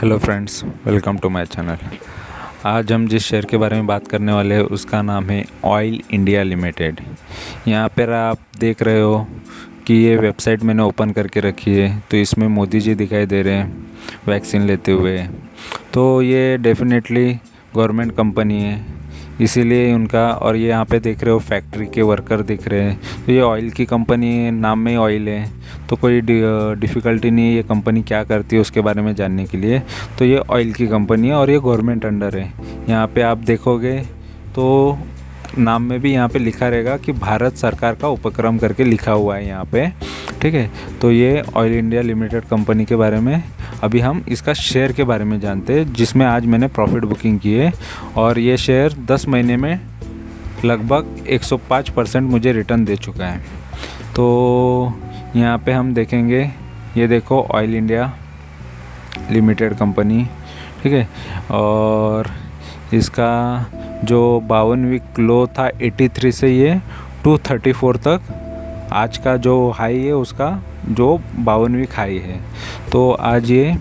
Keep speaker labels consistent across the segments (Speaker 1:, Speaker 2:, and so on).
Speaker 1: Hello friends, welcome to my channel. आज हम जिस शेयर के बारे में बात करने वाले हैं उसका नाम है ऑयल इंडिया लिमिटेड। यहाँ पर आप देख रहे हो कि ये वेबसाइट मैंने ओपन करके रखी है, तो इसमें मोदी जी दिखाई दे रहे हैं वैक्सीन लेते हुए। तो ये डेफिनेटली गवर्नमेंट कंपनी है, इसीलिए उनका। और ये यहाँ पे देख रहे हो फैक्ट्री के वर्कर दिख रहे हैं, तो ये ऑयल की कंपनी है, नाम में ही ऑयल है, तो कोई डिफ़िकल्टी नहीं है ये कंपनी क्या करती है उसके बारे में जानने के लिए। तो ये ऑयल की कंपनी है और ये गवर्नमेंट अंडर है। यहाँ पे आप देखोगे तो नाम में भी यहाँ पे लिखा रहेगा कि भारत सरकार का उपक्रम करके लिखा हुआ है यहाँ पे, ठीक है। तो ये ऑयल इंडिया लिमिटेड कंपनी के बारे में अभी हम इसका शेयर के बारे में जानते हैं, जिसमें आज मैंने प्रॉफिट बुकिंग की है। और ये शेयर 10 महीने में लगभग 105% मुझे रिटर्न दे चुका है। तो यहाँ पे हम देखेंगे, ये देखो ऑयल इंडिया लिमिटेड कंपनी, ठीक है। और इसका जो 52वीक लो था 83 से ये 234 तक, आज का जो हाई है उसका जो 52वीक हाई है, तो आज ये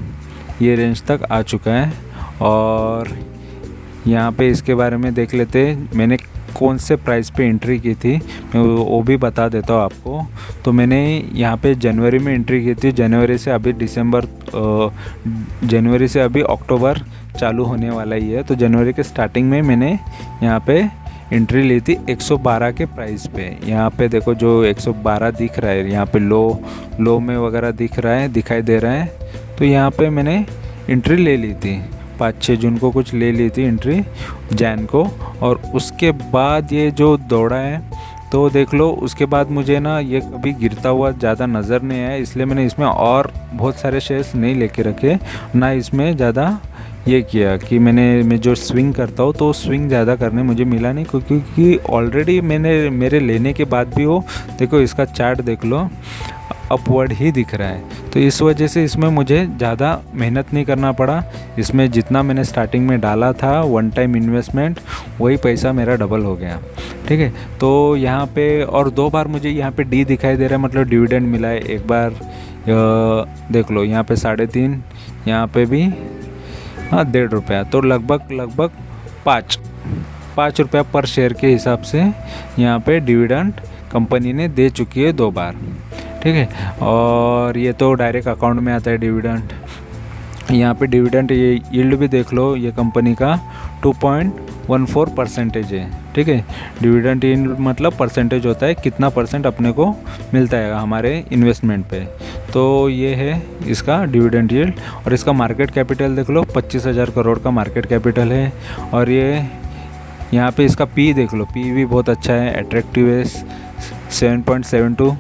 Speaker 1: रेंज तक आ चुका है। और यहाँ पे इसके बारे में देख लेते हैं मैंने कौन से प्राइस पे एंट्री की थी, मैं वो भी बता देता हूँ आपको। तो मैंने यहाँ पे जनवरी में एंट्री की थी, जनवरी से अभी अक्टूबर चालू होने वाला ही है। तो जनवरी के स्टार्टिंग में मैंने यहाँ पे एंट्री ली थी 112 के प्राइस पे। यहाँ पे देखो जो 112 दिख रहा है, यहाँ पे लो में वगैरह दिखाई दे रहा है। तो यहाँ पे मैंने एंट्री ले ली थी 5-6 जून को कुछ ले ली थी एंट्री, जैन को। और उसके बाद ये जो दौड़ा है तो देख लो, उसके बाद मुझे ना ये कभी गिरता हुआ ज़्यादा नज़र नहीं आया, इसलिए मैंने इसमें और बहुत सारे शेयर्स नहीं लेके रखे, ना इसमें ज़्यादा ये किया कि मैं जो स्विंग करता हूँ तो स्विंग ज़्यादा करने मुझे मिला नहीं, क्योंकि ऑलरेडी मेरे लेने के बाद भी वो देखो इसका चार्ट देख लो अपवर्ड ही दिख रहा है। तो इस वजह से इसमें मुझे ज़्यादा मेहनत नहीं करना पड़ा। इसमें जितना मैंने स्टार्टिंग में डाला था वन टाइम इन्वेस्टमेंट, वही पैसा मेरा डबल हो गया, ठीक है। तो यहाँ पे और 2 बार मुझे यहाँ पे डी दिखाई दे रहा है, मतलब डिविडेंड मिला है। एक बार देख लो यहाँ पे 3.5, यहाँ पे भी 1.5 रुपया, तो लगभग 5 रुपया पर शेयर के हिसाब से यहाँ पे डिविडेंड कंपनी ने दे चुकी है 2 बार, ठीक है। और ये तो डायरेक्ट अकाउंट में आता है डिविडेंड। यहाँ पे डिविडेंड ये यील्ड भी देख लो, ये कंपनी का 2.14% है, ठीक है। डिविडेंड यील्ड मतलब परसेंटेज होता है, कितना परसेंट अपने को मिलता है हमारे इन्वेस्टमेंट पे। तो ये है इसका डिविडेंड यील्ड। और इसका मार्केट कैपिटल देख लो, 25,000 करोड़ का मार्केट कैपिटल है। और ये यहाँ पे इसका पी देख लो, पी भी बहुत अच्छा है, अट्रैक्टिव है, 7.72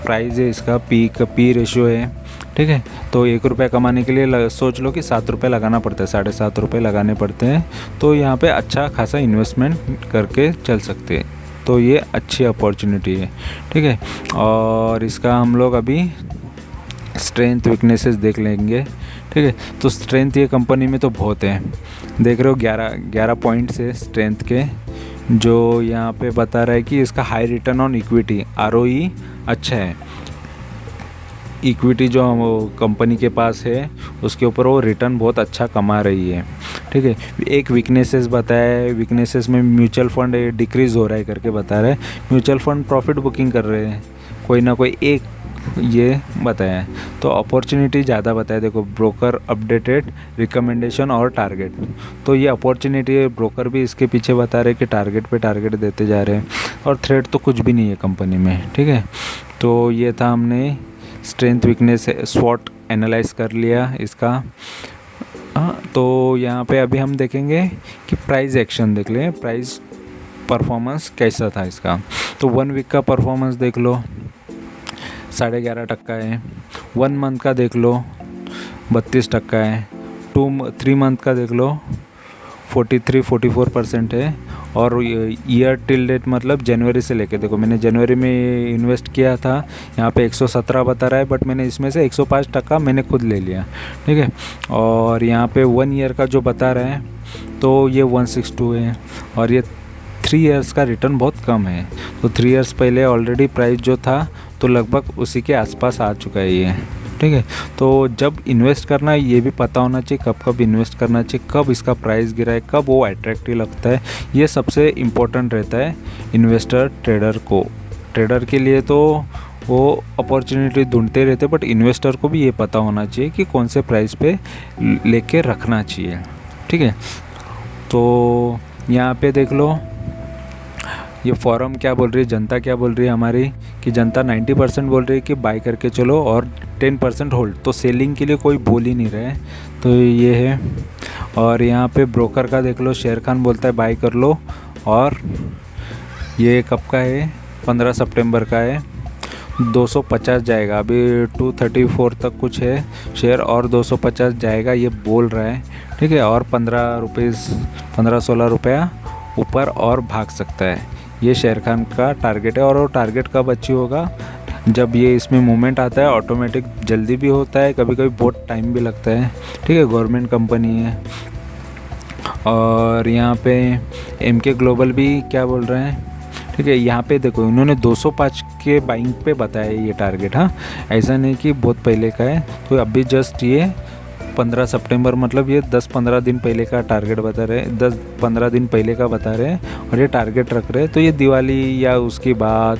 Speaker 1: प्राइस है इसका, पी रेशियो है, ठीक है। तो 1 रुपया कमाने के लिए सोच लो कि 7 रुपये लगाना पड़ता है, 7.5 रुपये लगाने पड़ते हैं। तो यहाँ पे अच्छा खासा इन्वेस्टमेंट करके चल सकते हैं, तो ये अच्छी अपॉर्चुनिटी है, ठीक है। और इसका हम लोग अभी स्ट्रेंथ वीकनेसेस देख लेंगे, ठीक है। तो स्ट्रेंथ ये कंपनी में तो बहुत है, देख रहे हो 11 पॉइंट्स है स्ट्रेंथ के, जो यहाँ पे बता रहा है कि इसका high return on equity ROE अच्छा है। इक्विटी जो कंपनी के पास है उसके ऊपर वो रिटर्न बहुत अच्छा कमा रही है, ठीक है। एक वीकनेसेस बताया है, वीकनेसेस में म्यूचुअल फंड डिक्रीज़ हो रहा है करके बता रहा है। म्यूचुअल फंड प्रॉफिट बुकिंग कर रहे हैं, कोई ना कोई एक ये बताया है। तो अपॉर्चुनिटी ज़्यादा बताया, देखो ब्रोकर अपडेटेड रिकमेंडेशन और टारगेट, तो ये अपॉर्चुनिटी है। ब्रोकर भी इसके पीछे बता रहे कि टारगेट पे टारगेट देते जा रहे हैं, और थ्रेट तो कुछ भी नहीं है कंपनी में, ठीक है। तो ये था, हमने स्ट्रेंथ वीकनेस स्वॉट एनालाइज कर लिया इसका। हाँ, तो यहाँ पे अभी हम देखेंगे कि प्राइस एक्शन देख लें, प्राइस परफॉर्मेंस कैसा था इसका। तो 1 वीक का परफॉर्मेंस देख लो 11.5% है, 1 मंथ का देख लो 32% है, 3 मंथ का देख लो 43-44% है। और ईयर टिल डेट मतलब जनवरी से लेके, देखो मैंने जनवरी में इन्वेस्ट किया था, यहाँ पे 117 बता रहा है, बट मैंने इसमें से 105% मैंने खुद ले लिया, ठीक है। और यहाँ पे 1 ईयर का जो बता रहा है तो ये 162 है। और ये 3 ईयर्स का रिटर्न बहुत कम है, तो 3 ईयर्स पहले ऑलरेडी प्राइस जो था तो लगभग उसी के आसपास आ चुका है ये, ठीक ठीक है। तो जब इन्वेस्ट करना है ये भी पता होना चाहिए कब कब इन्वेस्ट करना चाहिए, कब इसका प्राइस गिरा है, कब वो अट्रैक्टिव लगता है। ये सबसे इम्पोर्टेंट रहता है इन्वेस्टर ट्रेडर के लिए। तो वो अपॉर्चुनिटी ढूंढते रहते, बट इन्वेस्टर को भी ये पता होना चाहिए कि कौन से प्राइस पे लेके रखना चाहिए, ठीक है। तो यहाँ पे देख लो ये फॉरम क्या बोल रही है, जनता क्या बोल रही है हमारी, कि जनता 90% बोल रही है कि बाय करके चलो और 10% होल्ड। तो सेलिंग के लिए कोई बोल ही नहीं रहे, तो ये है। और यहाँ पे ब्रोकर का देख लो, शेर खान बोलता है बाय कर लो, और ये कब का है, 15 सितंबर का है। 250 जाएगा, अभी 234 तक कुछ है शेयर, और 250 जाएगा ये बोल रहा है, ठीक है। और 15-16 रुपया ऊपर और भाग सकता है, ये शेर खान का टारगेट है। और वो टारगेट कब अचीव होगा, जब ये इसमें मूवमेंट आता है, ऑटोमेटिक जल्दी भी होता है, कभी कभी बहुत टाइम भी लगता है, ठीक है। गवर्नमेंट कंपनी है। और यहाँ पे MK ग्लोबल भी क्या बोल रहे हैं, ठीक है। यहाँ पे देखो इन्होंने 205 के बाइंग पे बताया ये टारगेट, हाँ, ऐसा नहीं कि बहुत पहले का है। तो अभी जस्ट ये 15 सितंबर, मतलब ये 10-15 दिन पहले का टारगेट बता रहे हैं, 10-15 दिन पहले का बता रहे हैं, और ये टारगेट रख रहे हैं। तो ये दिवाली या उसके बाद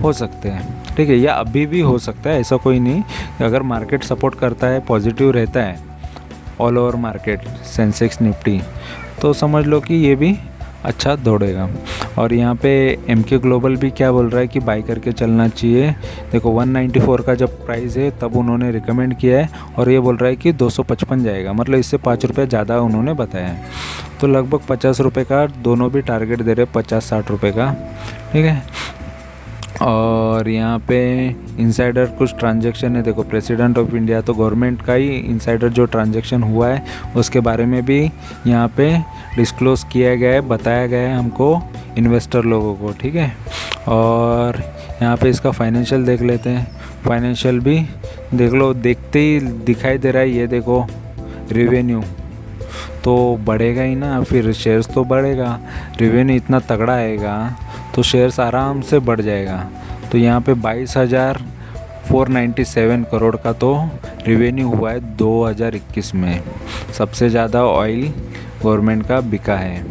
Speaker 1: हो सकते हैं, ठीक है, या अभी भी हो सकता है, ऐसा कोई नहीं। अगर मार्केट सपोर्ट करता है, पॉजिटिव रहता है all over market, Sensex Nifty, तो समझ लो कि ये भी अच्छा दौड़ेगा। और यहाँ पे MK ग्लोबल भी क्या बोल रहा है कि बाई करके चलना चाहिए। देखो 194 का जब प्राइस है तब उन्होंने रिकमेंड किया है, और ये बोल रहा है कि 255 जाएगा, मतलब इससे 5 रुपये ज़्यादा उन्होंने बताया है। तो लगभग 50 रुपये का दोनों भी टारगेट दे रहे, 50-60 रुपये का, ठीक है। और यहाँ पे इनसाइडर कुछ ट्रांजैक्शन है, देखो प्रेसिडेंट ऑफ इंडिया, तो गवर्नमेंट का ही इनसाइडर जो ट्रांजैक्शन हुआ है उसके बारे में भी यहाँ पे डिस्क्लोज़ किया गया है, बताया गया है हमको इन्वेस्टर लोगों को, ठीक है। और यहाँ पे इसका फाइनेंशियल देख लेते हैं, फाइनेंशियल भी देख लो, देखते ही दिखाई दे रहा है, ये देखो रेवेन्यू तो बढ़ेगा ही ना, फिर शेयर्स तो बढ़ेगा, रेवेन्यू इतना तगड़ा आएगा तो शेयर्स आराम से बढ़ जाएगा। तो यहाँ पे 22,497 करोड़ का तो रेवेन्यू हुआ है 2021 में, सबसे ज़्यादा ऑयल गवर्नमेंट का बिका है।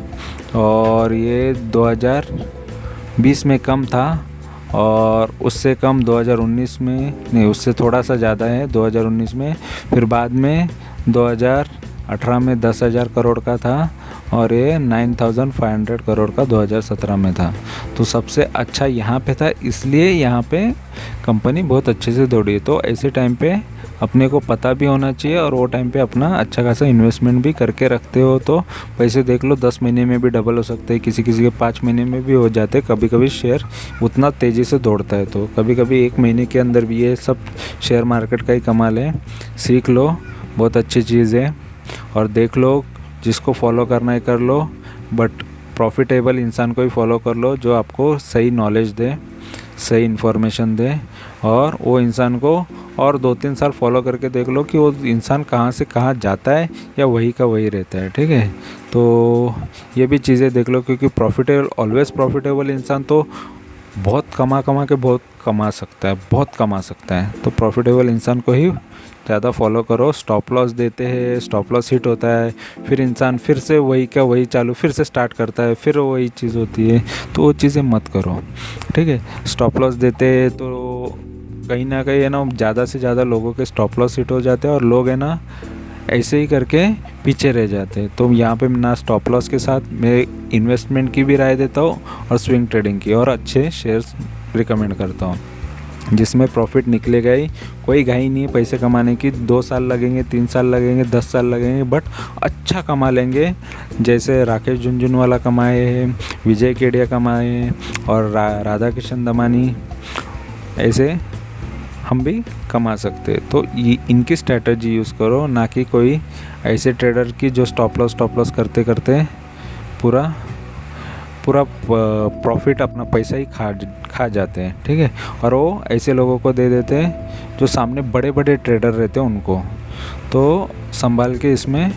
Speaker 1: और ये 2020 में कम था, और उससे कम 2019 में, नहीं उससे थोड़ा सा ज़्यादा है 2019 में, फिर बाद में 2018 में 10,000 करोड़ का था, और ये 9,500 करोड़ का 2017 में था। तो सबसे अच्छा यहाँ पे था, इसलिए यहाँ पे कंपनी बहुत अच्छे से दौड़ी। तो ऐसे टाइम पे अपने को पता भी होना चाहिए, और वो टाइम पे अपना अच्छा खासा इन्वेस्टमेंट भी करके रखते हो तो पैसे देख लो 10 महीने में भी डबल हो सकते हैं, किसी किसी के 5 महीने में भी हो जाते हैं। कभी कभी शेयर उतना तेज़ी से दौड़ता है, तो कभी कभी 1 महीने के अंदर भी, ये सब शेयर मार्केट का ही कमाल है। सीख लो, बहुत अच्छी चीज़ है, और देख लो, जिसको फॉलो करना है कर लो, बट प्रॉफिटेबल इंसान को ही फॉलो कर लो जो आपको सही नॉलेज दे, सही इन्फॉर्मेशन दे। और वो इंसान को और 2-3 साल फॉलो करके देख लो कि वो इंसान कहाँ से कहाँ जाता है या वही का वही रहता है, ठीक है। तो ये भी चीज़ें देख लो, क्योंकि प्रॉफिटेबल, ऑलवेज प्रॉफिटेबल इंसान तो बहुत कमा के बहुत कमा सकता है, बहुत कमा सकता है। तो प्रॉफिटेबल इंसान को ही ज़्यादा फॉलो करो। स्टॉप लॉस देते हैं, स्टॉप लॉस हिट होता है, फिर इंसान फिर से वही का वही चालू फिर से स्टार्ट करता है, फिर वही चीज़ होती है, तो वो चीज़ें मत करो, ठीक है। स्टॉप लॉस देते हैं तो कहीं ना कहीं है ना, ज़्यादा से ज़्यादा लोगों के स्टॉप लॉस हिट हो जाते हैं, और लोग है ना ऐसे ही करके पीछे रह जाते हैं। तो यहाँ पे ना स्टॉप लॉस के साथ मैं इन्वेस्टमेंट की भी राय देता हूँ, और स्विंग ट्रेडिंग की, और अच्छे शेयर्स रिकमेंड करता हूँ जिसमें प्रॉफिट निकलेगा ही। कोई घाई नहीं है पैसे कमाने की, 2 साल लगेंगे, 3 साल लगेंगे, 10 साल लगेंगे, बट अच्छा कमा लेंगे। जैसे राकेश झुनझुनवाला कमाए हैं, विजय केडिया कमाए हैं, और राधा किशन दमानी, ऐसे हम भी कमा सकते। तो ये इनकी स्ट्रैटेजी यूज़ करो, ना कि कोई ऐसे ट्रेडर की जो स्टॉप लॉस करते करते पूरा प्रॉफिट अपना पैसा ही खा जाते हैं, ठीक है। और वो ऐसे लोगों को दे देते हैं जो सामने बड़े बड़े ट्रेडर रहते हैं उनको। तो संभाल के इसमें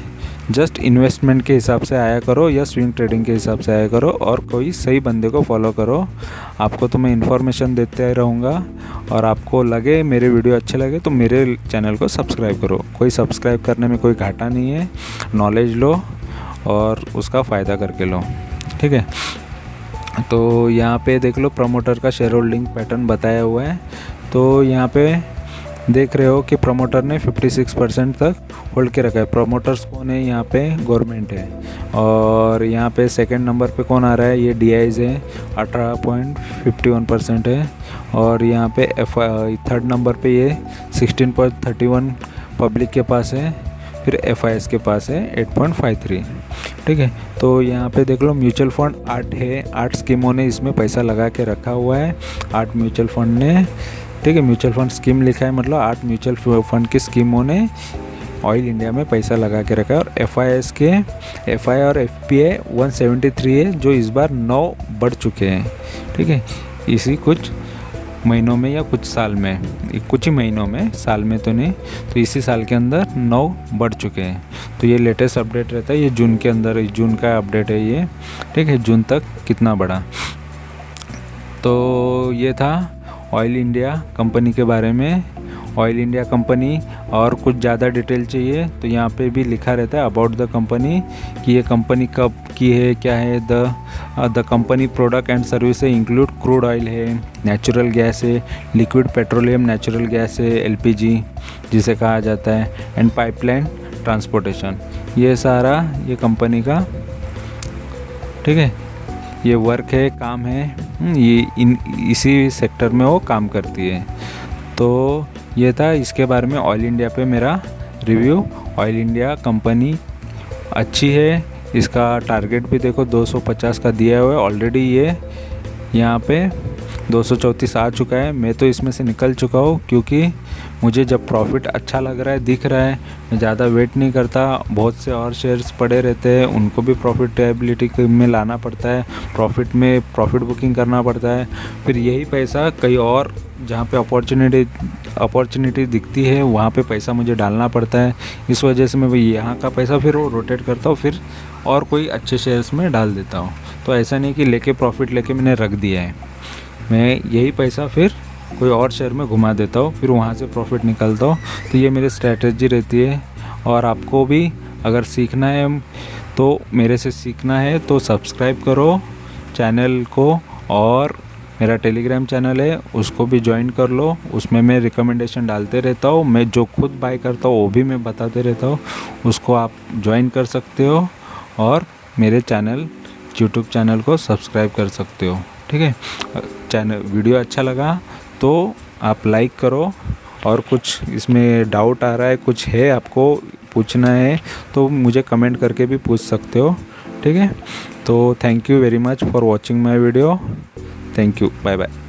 Speaker 1: जस्ट इन्वेस्टमेंट के हिसाब से आया करो या स्विंग ट्रेडिंग के हिसाब से आया करो, और कोई सही बंदे को फॉलो करो। आपको तो मैं इन्फॉर्मेशन देते रहूँगा, और आपको लगे मेरे वीडियो अच्छे लगे तो मेरे चैनल को सब्सक्राइब करो। कोई सब्सक्राइब करने में कोई घाटा नहीं है, नॉलेज लो और उसका फ़ायदा करके लो, ठीक है। तो यहाँ पे देख लो प्रमोटर का शेयर होल्डिंग पैटर्न बताया हुआ है। तो यहाँ पे देख रहे हो कि प्रमोटर ने 56% तक होल्ड के रखा है। प्रमोटर्स कौन है यहाँ पे? गवर्नमेंट है। और यहाँ पे सेकंड नंबर पे कौन आ रहा है? ये DIs है, 18.51% है। और यहाँ पे थर्ड नंबर पे ये 16.31 पब्लिक के पास है। फिर FIS के पास है 8.53, ठीक है। तो यहाँ पे देख लो म्यूचुअल फंड 8 है, 8 स्कीमों ने इसमें पैसा लगा के रखा हुआ है, 8 म्यूचुअल फंड ने, ठीक है। म्यूचुअल फंड स्कीम लिखा है, मतलब 8 म्यूचुअल फंड की स्कीमों ने ऑयल इंडिया में पैसा लगा के रखा है। और FIS के FI और FPI 173 है, जो इस बार 9 बढ़ चुके हैं, ठीक है। इसी कुछ महीनों में या कुछ साल में, कुछ ही महीनों में, साल में तो नहीं, तो इसी साल के अंदर 9 बढ़ चुके हैं। तो ये लेटेस्ट अपडेट रहता है, ये जून के अंदर, जून का अपडेट है ये, ठीक है। जून तक कितना बढ़ा। तो ये था ऑयल इंडिया कंपनी के बारे में। ऑयल इंडिया कंपनी, और कुछ ज़्यादा डिटेल चाहिए तो यहाँ पे भी लिखा रहता है अबाउट द कंपनी, कि ये कंपनी कब की है, क्या है। The company product and service include crude oil है, नेचुरल गैस है, लिक्विड पेट्रोलियम नेचुरल गैस है, LPG जिसे कहा जाता है, एंड पाइपलाइन ट्रांसपोर्टेशन। ये सारा ये कंपनी का, ठीक है, ये वर्क है, काम है, ये इसी सेक्टर में वो काम करती है। तो ये था इसके बारे में ऑयल इंडिया पे मेरा रिव्यू। ऑयल इंडिया कंपनी अच्छी है, इसका टारगेट भी देखो 250 का दिया हुआ है ऑलरेडी। ये यहाँ पे 234 आ चुका है। मैं तो इसमें से निकल चुका हूँ, क्योंकि मुझे जब प्रॉफिट अच्छा लग रहा है, दिख रहा है, मैं ज़्यादा वेट नहीं करता। बहुत से और शेयर्स पड़े रहते हैं, उनको भी प्रॉफिटेबिलिटी में लाना पड़ता है, प्रॉफिट बुकिंग करना पड़ता है। फिर यही पैसा कहीं और जहाँ पे अपॉर्चुनिटी दिखती है वहाँ पे पैसा मुझे डालना पड़ता है। इस वजह से मैं यहाँ का पैसा फिर वो रोटेट करता हूँ, फिर और कोई अच्छे शेयर्स में डाल देता हूँ। तो ऐसा नहीं कि लेके प्रॉफिट लेके मैंने रख दिया है, मैं यही पैसा फिर कोई और शेयर में घुमा देता हूँ, फिर वहाँ से प्रॉफिट निकालता हूँ। तो ये मेरी स्ट्रैटेजी रहती है। और आपको भी अगर सीखना है तो मेरे से सीखना है तो सब्सक्राइब करो चैनल को, और मेरा टेलीग्राम चैनल है उसको भी ज्वाइन कर लो। उसमें मैं रिकमेंडेशन डालते रहता हूँ, मैं जो खुद बाय करता हूँ वो भी मैं बताते रहता हूँ, उसको आप ज्वाइन कर सकते हो। और मेरे यूट्यूब चैनल को सब्सक्राइब कर सकते हो, ठीक है। वीडियो अच्छा लगा तो आप लाइक करो, और कुछ इसमें डाउट आ रहा है, कुछ है आपको पूछना है तो मुझे कमेंट करके भी पूछ सकते हो, ठीक है। तो thank you very much for watching my video. Thank you, bye bye.